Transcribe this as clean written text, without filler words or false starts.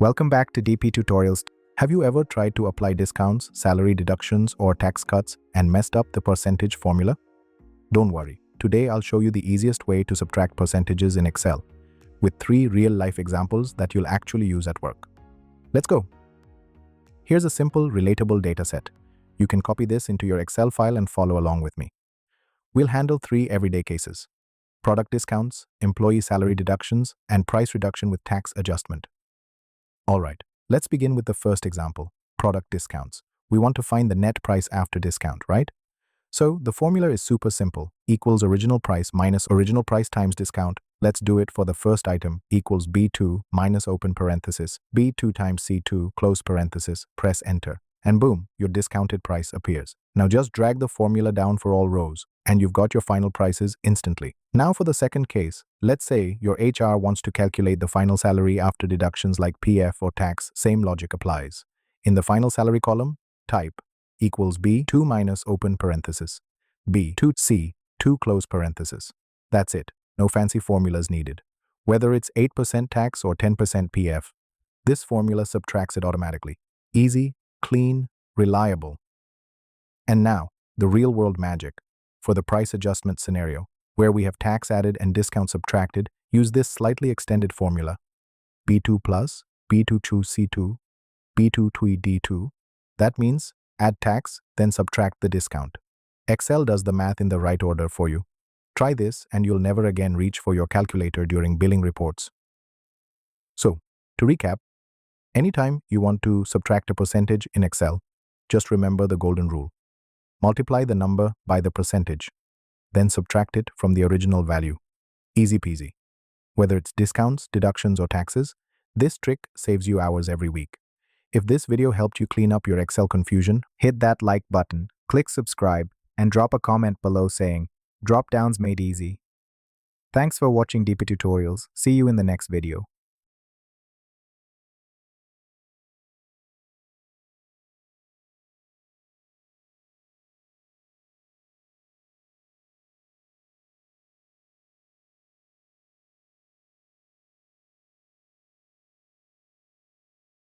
Welcome back to DP Tutorials. Have you ever tried to apply discounts, salary deductions, or tax cuts and messed up the percentage formula? Don't worry. Today I'll show you the easiest way to subtract percentages in Excel with 3 real-life examples that you'll actually use at work. Let's go. Here's a simple, relatable dataset. You can copy this into your Excel file and follow along with me. We'll handle 3 everyday cases: product discounts, employee salary deductions, and price reduction with tax adjustment. Alright, let's begin with the first example, product discounts. We want to find the net price after discount, right? So the formula is super simple, equals original price minus original price times discount. Let's do it for the first item, equals B2 minus open parenthesis, B2 times C2, close parenthesis, press enter, and boom, your discounted price appears. Now just drag the formula down for all rows, and you've got your final prices instantly. Now for the second case, let's say your HR wants to calculate the final salary after deductions like PF or tax. Same logic applies. In the final salary column, type equals B2 minus open parenthesis, B2C2 close parenthesis. That's it. No fancy formulas needed. Whether it's 8% tax or 10% PF, this formula subtracts it automatically. Easy, clean, reliable. And now, the real-world magic. For the price adjustment scenario, where we have tax added and discount subtracted, use this slightly extended formula. B2 plus, B2C2, B2D2. That means add tax, then subtract the discount. Excel does the math in the right order for you. Try this and you'll never again reach for your calculator during billing reports. So, to recap, anytime you want to subtract a percentage in Excel, just remember the golden rule. Multiply the number by the percentage, then subtract it from the original value. Easy peasy. Whether it's discounts, deductions, or taxes, this trick saves you hours every week. If this video helped you clean up your Excel confusion, hit that like button, click subscribe, and drop a comment below saying, "Drop downs made easy." Thanks for watching DP Tutorials. See you in the next video.